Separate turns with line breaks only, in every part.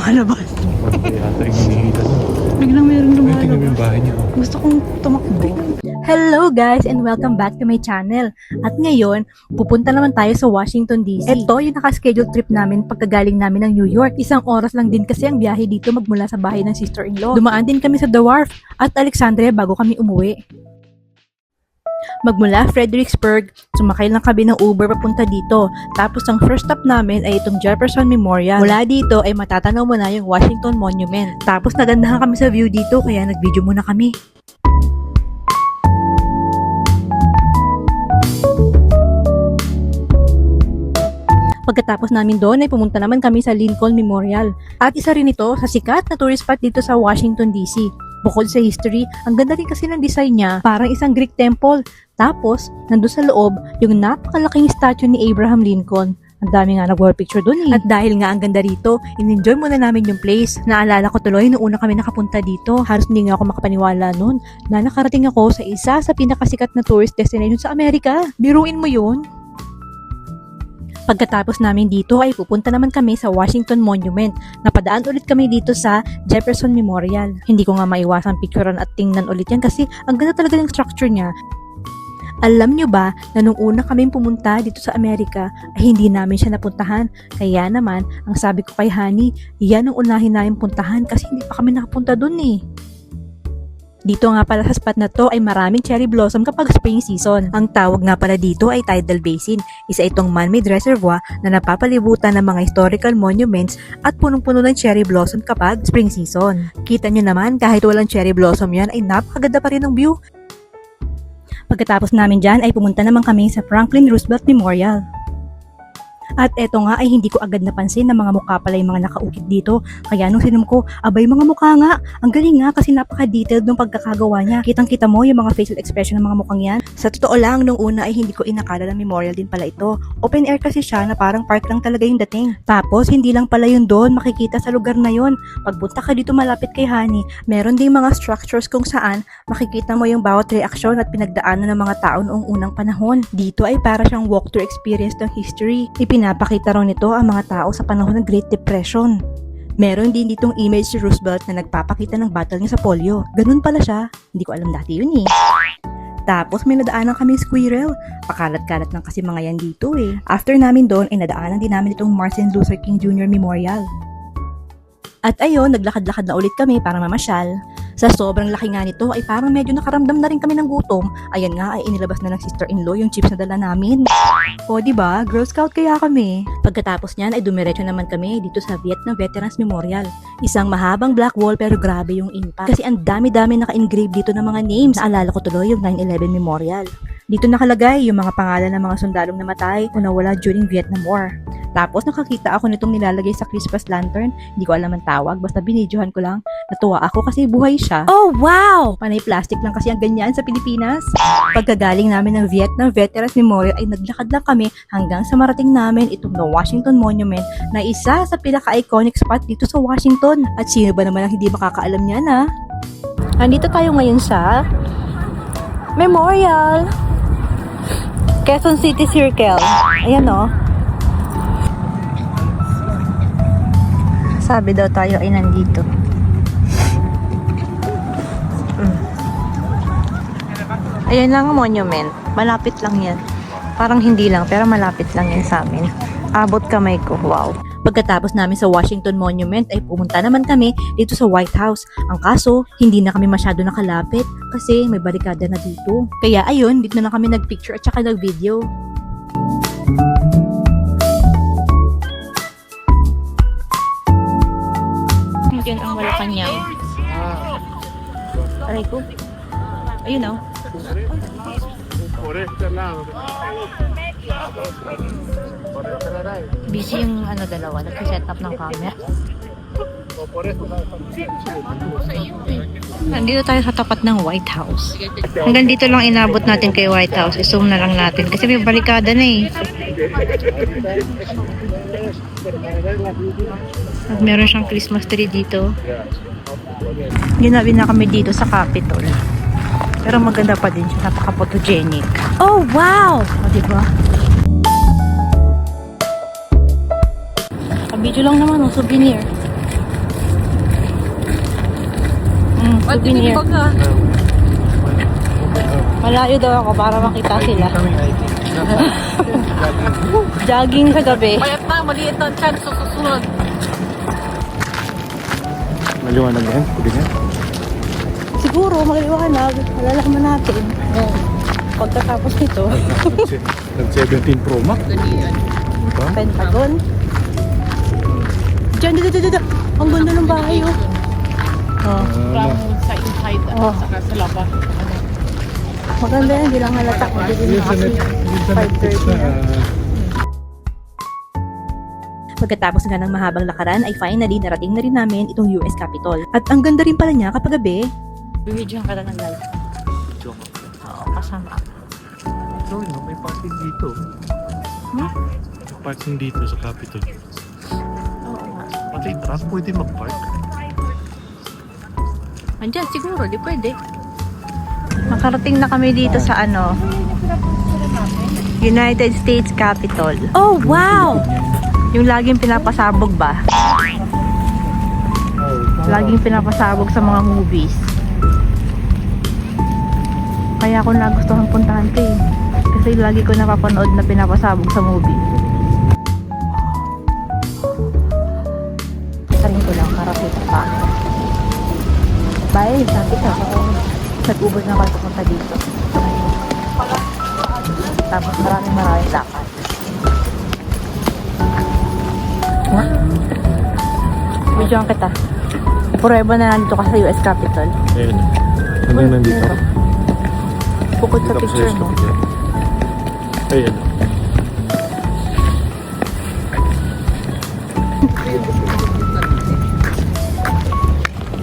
lumalabas.
Parang yata yung hinihila nun.
Biglang mayroong
Ay, tingnan mo
lumalabas.
yung bahay niya. Oh.
Gusto kong tumakbo. Hello guys and welcome back to my channel. At ngayon, pupunta naman tayo sa Washington DC. Ito yung naka-schedule trip namin pagkagaling namin ng New York. Isang oras lang din kasi ang biyahe dito magmula sa bahay ng sister-in-law. Dumaan din kami sa The Wharf at Alexandria bago kami umuwi. Magmula Fredericksburg, sumakay lang kami ng Uber papunta dito. Tapos ang first stop namin ay itong Jefferson Memorial. Mula dito ay matatanaw mo na yung Washington Monument. Tapos nagandahan kami sa view dito kaya nag-video muna kami. Pagkatapos namin doon ay pumunta naman kami sa Lincoln Memorial. At isa rin ito sa sikat na tourist spot dito sa Washington DC. Bukod sa history, ang ganda rin kasi ng design niya, parang isang Greek temple. Tapos, nandun sa loob, yung napakalaking statue ni Abraham Lincoln. Ang dami nga nag-wall picture dun eh. At dahil nga ang ganda rito, in-enjoy muna namin yung place. Naalala ko tuloy nung una kami nakapunta dito. Halos hindi nga ako makapaniwala nun na nakarating ako sa isa sa pinakasikat na tourist destination sa Amerika. Biruin mo yun. Pagkatapos namin dito ay pupunta naman kami sa Washington Monument. Napadaan ulit kami dito sa Jefferson Memorial. Hindi ko nga maiwasang picturean at tingnan ulit yan kasi ang ganda talaga ng structure niya. Alam nyo ba na nung una kaming pumunta dito sa Amerika ay hindi namin siya napuntahan. Kaya naman, ang sabi ko kay Honey, yan ang unahin namin puntahan kasi hindi pa kami nakapunta dun eh. Dito nga pala sa spot na to ay maraming cherry blossom kapag spring season. Ang tawag nga pala dito ay tidal basin. Isa itong man-made reservoir na napapalibutan ng mga historical monuments at punong-puno ng cherry blossom kapag spring season. Kita nyo naman kahit walang cherry blossom yan ay napakaganda pa rin ng view. Pagkatapos namin dyan ay pumunta naman kami sa Franklin Roosevelt Memorial. At eto nga ay hindi ko agad napansin na mga mukha pala yung mga nakaukit dito. Kaya nung sinum ko, abay mga mukha nga. Ang galing nga kasi napaka-detailed ng pagkakagawa niya. Kitang-kita mo yung mga facial expression ng mga mukhang yan. Sa totoo lang, nung una ay hindi ko inakala na memorial din pala ito. Open air kasi siya na parang park lang talaga yung dating. Tapos hindi lang pala yun doon makikita sa lugar na yun. Pagpunta ka dito malapit kay Honey, meron ding mga structures kung saan makikita mo yung bawat reaksyon at pinagdaanan ng mga tao noong unang panahon. Dito ay para siyang walkthrough experience ng history. Pinapakita raw nito ang mga tao sa panahon ng Great Depression. Meron din ditong image si Roosevelt na nagpapakita ng battle niya sa polio. Ganun pala siya. Hindi ko alam dati yun eh. Tapos may nadaanan kami squirrel. Pakalat-kalat lang kasi mga yan dito eh. After namin doon ay nadaanan din namin itong Martin Luther King Jr. Memorial. At ayun, naglakad-lakad na ulit kami para mamasyal. Sa sobrang laki nga nito ay parang medyo nakaramdam na rin kami ng gutom. Ayan nga ay inilabas na ng sister-in-law yung chips na dala namin. O diba, Girl Scout kaya kami. Pagkatapos niyan ay dumiretso naman kami dito sa Vietnam Veterans Memorial. Isang mahabang black wall pero grabe yung impact. Kasi ang dami-dami naka-engrave dito ng mga names. Naalala ko tuloy yung 9/11 Memorial. Dito nakalagay yung mga pangalan ng mga sundalong namatay o nawala during Vietnam War. Tapos nakakita ako nitong nilalagay sa Christmas lantern. Hindi ko alam ang tawag, basta binidyohan ko lang. Natuwa ako kasi buhay siya. Oh wow! Panay plastic lang kasi ang ganyan sa Pilipinas. Pagkagaling namin ng Vietnam Veterans Memorial ay naglakad lang kami hanggang sa marating namin itong The Washington Monument na isa sa pinaka-iconic spot dito sa Washington. At sino ba naman ang hindi makakaalam niyan ha? Nandito tayo ngayon sa Memorial Quezon City Circle. Ayan o. Sabi daw tayo ay nandito. Ayan lang ang monument. Malapit lang yan. Parang hindi lang, pero malapit lang yan sa amin. Abot kamay ko. Wow. Pagkatapos namin sa Washington Monument ay pumunta naman kami dito sa White House. Ang kaso, hindi na kami masyado nakalapit kasi may barikada na dito. Kaya ayun, dito na kami nagpicture at saka nagvideo. Yan ang Malacanang. Aray ko. Ayun o. Busy yung dalawa. Nag-set up ng camera. Nandito tayo sa tapat ng White House. Hanggang dito lang inabot natin kay White House. I-zoom na lang natin kasi may barikada na eh. At meron siyang Christmas tree dito. Ginabi na kami dito sa Capitol. Pero maganda pa din siya. Napaka-photogenic. Oh, wow! O, diba? Video lang naman, souvenir. Souvenir. Malayo daw ako para makita sila. Jogging sa gabi.
Mayat na, maliit ang chance sa susunod.
Maliwanag yan? Pwede yan?
Siguro, maliwanag. Malalaman natin. Pagkatapos nito,
Nag-17 Pro Max. Diba?
Pentagon. Diyan, dito. Ang ganda ng bahay, oh.
From sa inside at
Oh.
saka sa labas.
Maganda yan, hindi lang halata. Hindi din kasi 5:30 na. Pagkatapos nga ng mahabang lakaran ay finally narating na rin namin itong US Capitol. At ang ganda rin pala niya kapag gabi. Bibidyohan ka lang ng live. Oo, kasama.
So, may parking dito.
Hmm?
May parking dito sa Capitol.
Oo nga.
Pati truck, pwede mag-park.
Andyan, siguro, di pwede. Makarating na kami dito sa United States Capitol. Oh, wow! Yung laging pinapasabog ba? Laging pinapasabog sa mga movies. Kaya ako nagustuhan puntahan ko eh. Kasi lagi ko napapanood na pinapasabog sa movie. Karin ko lang para kita pa. Bye, sabi ka. Nag-ubod na kayo pupunta dito. Tapos maraming lakad. Nga? Videoan kita. Forever na nandito ka sa US Capitol.
Ayun. Ano yung nandito?
Bukod sa
Dito ako
picture
US
mo.
Capitol. Ayun.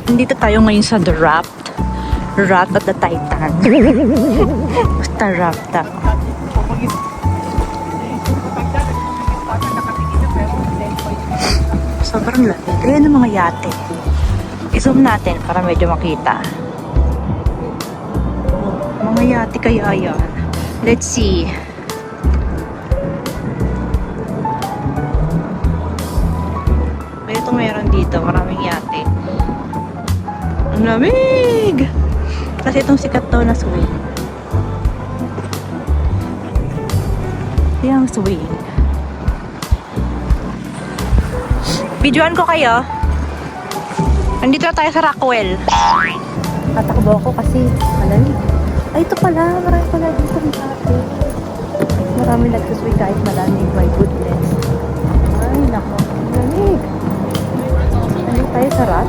Nandito tayo ngayon sa The Raft. Raft at the Titan. Basta Raft ah. Sobrang laki. Kaya ng mga yate. I-zoom natin para medyo makita. Mga yate kaya yan. Let's see. Itong meron dito. Maraming yate. Ang lamig! Kasi itong sikat to na swing. Yung swing. Videoan ko kayo. Nandito na tayo sa Rockwell. Tatakbo ako kasi malamig. Ay, ito pala. Marami pala dito ng ate. Marami nagsuswing kahit malamig. My goodness. Ay, nako. Malamig. Nandito tayo sa Rat.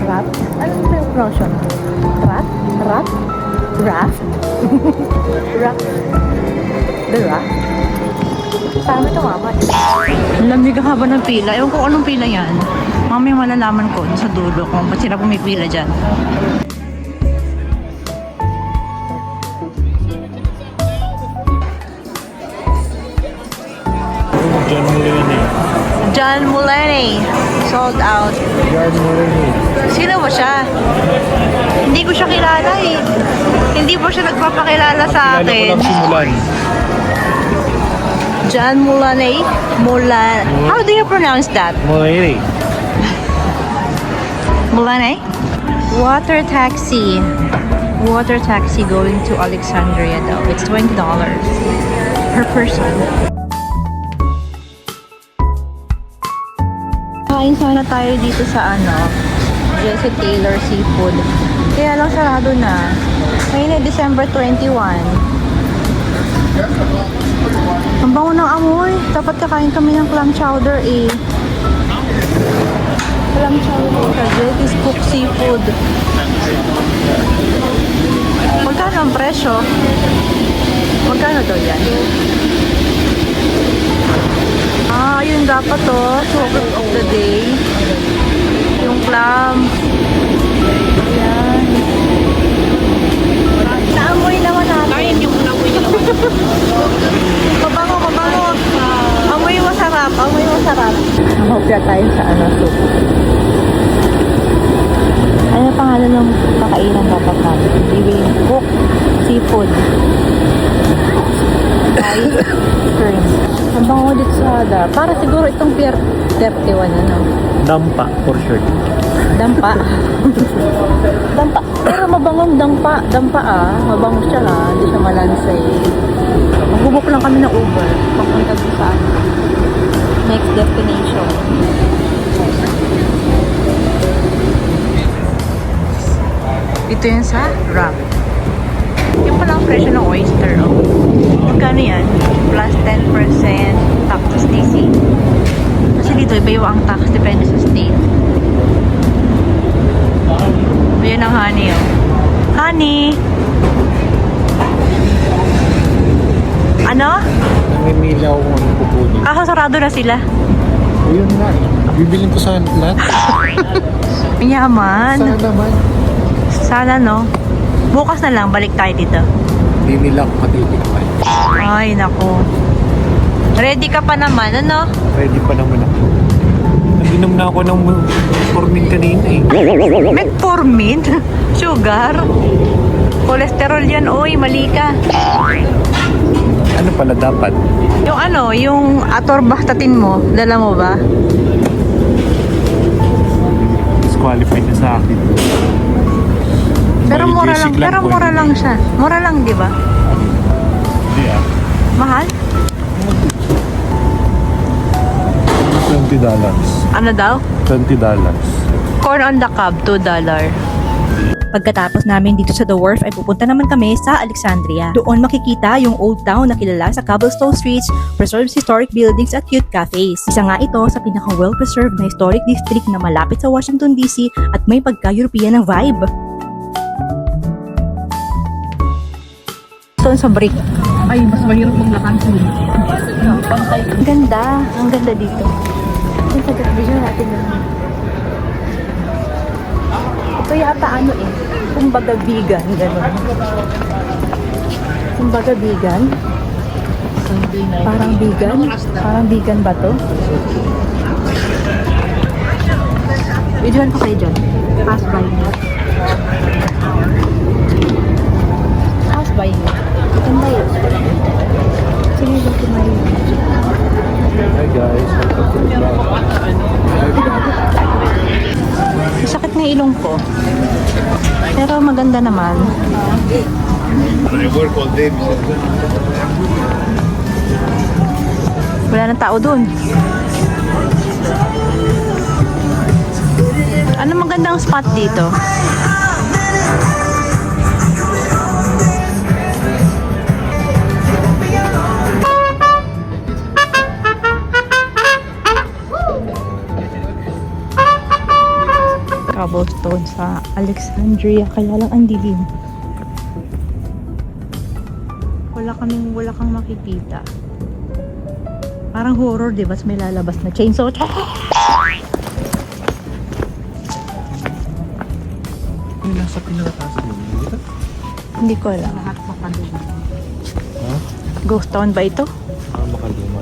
Rat? Ano ba yung pronunciation? Rat? Rat? Raft? Raft? The Raft? Sama ito mama. Ang lamig ang haba ng pila. Ewan ko kung anong pila yan. Mamaya malalaman ko sa dulo kung ba't sila pumipila dyan.
John Mulaney.
John Mulaney. Sold out.
John Mulaney.
Sino ba siya? Hindi ko siya kilala eh. Hindi po siya nagpapakilala sa
Kilala ko
akin.
lang si Mulan.
John Mulaney? How do you pronounce that?
Mulaney.
Mulaney? Water taxi. Water taxi going to Alexandria daw. It's $20 per person. Kain sana tayo dito sa Jesse Taylor Seafood. Kaya lang sarado na. Ngayon ay December 21. Ang bango ng amoy. Dapat kakain kami ng clam chowder eh. Clam chowder sa Jesse's Cook Seafood. Magkano ang presyo? Magkano daw yan? Yun dapat Soup of the day. Yung clam. Ayan. Naamoy naman natin.
Kaya hindi mo na uwi naman.
Mabango. Amoy masarap. Mahopya tayo sa soup. Ano yung pangalan ng kakainan dapat natin? Living Cook Seafood. Ice cream. Ang bango dito sa para siguro itong Pier 31
Dampa, for sure.
Dampa. Dampa. Pero mabangong dampa. Dampa Mabango siya Hindi siya malansay. Magbubok lang kami ng Uber. Papunta doon sa next destination. Ito yun sa wrap. Yung pala ang presyo ng oyster. Magkano yan? Plus 10% tax DC. Kasi dito iba yung ang tax. Depende sa state. Ayan ang honey, Honey! Ano?
Namimili ako kung ano pupunin.
Sarado na sila.
Ayun nga eh. Bibilin ko sa lahat.
Yaman.
Sana naman.
Sana, no? Bukas na lang, balik tayo dito.
Hindi nila ako matitikman.
Ay, nako. Ready ka pa naman, ano?
Ready pa naman ako. Naginom na ako ng Metformin kanina eh.
Metformin? Sugar? Cholesterol yan, oy, mali ka.
Ano pala dapat?
Yung atorvastatin mo, dala mo ba?
Disqualified na sa akin.
Pero mura lang,
Basic po yun.
lang siya. Mura lang, di ba?
Hindi
Mahal?
$20.
Ano daw?
$20.
Corn on the cob, $2. Pagkatapos namin dito sa The Wharf ay pupunta naman kami sa Alexandria. Doon makikita yung old town na kilala sa cobblestone streets, preserved historic buildings at cute cafes. Isa nga ito sa pinaka well-preserved na historic district na malapit sa Washington DC at may pagka-European na vibe. Doon sa brick.
Ay, mas mahirap maglakad po.
Ang ganda dito. Yung taga-vision natin naman. Ito yata kumbaga vegan, gano'n. Kumbaga vegan. Parang vegan. Parang vegan ba to? Videoan ko kayo dyan. Pass by me. Pass by me. Ganda yun. Sige ba kumain?
Hi guys.
Sakit na ilong ko. Pero maganda naman.
I work all day.
Wala nang tao doon. Ano magandang spot dito? Cobblestone sa Alexandria, kaya lang ang dilim. Wala kang makikita. Parang horror, di ba? May lalabas na chainsaw.
May nasa pinakataas mo.
Hindi ko alam.
Lahat makaluma.
Ha?
Ghost town ba ito?
Makaluma.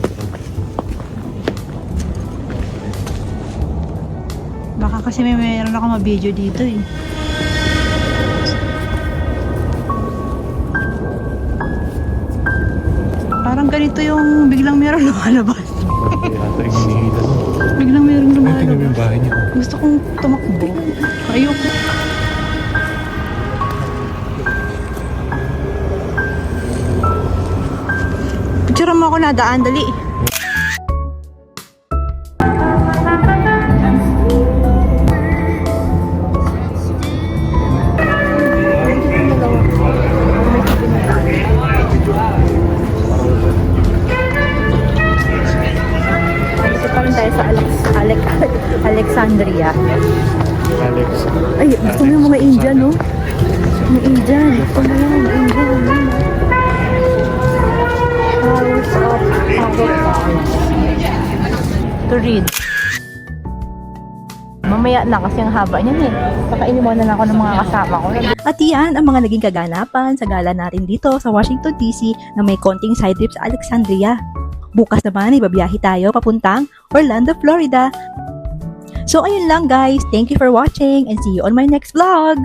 Baka kasi meron ako ma-video dito eh. Parang ganito yung biglang meron lumalabas.
Yata yung hinihila.
Biglang meron
Tingnan mo
lumalabas.
yung bahay niya.
Gusto kong tumakbo. Ayoko. Picture mo ako na daan, dali. Alexandria.
Alex.
Ay, gusto mo yung mga Indian, no? Mga Indian. Gusto mo yung mga Indian. House of Avocados. To read. Mamaya na kasi ang haba niyan eh. Pakainin mo na ako ng mga kasama ko. At yan ang mga naging kaganapan sa gala natin dito sa Washington DC na may konting side trip sa Alexandria. Bukas naman ibabiyahe tayo papuntang Orlando, Florida. So ayun lang guys, thank you for watching and see you on my next vlog!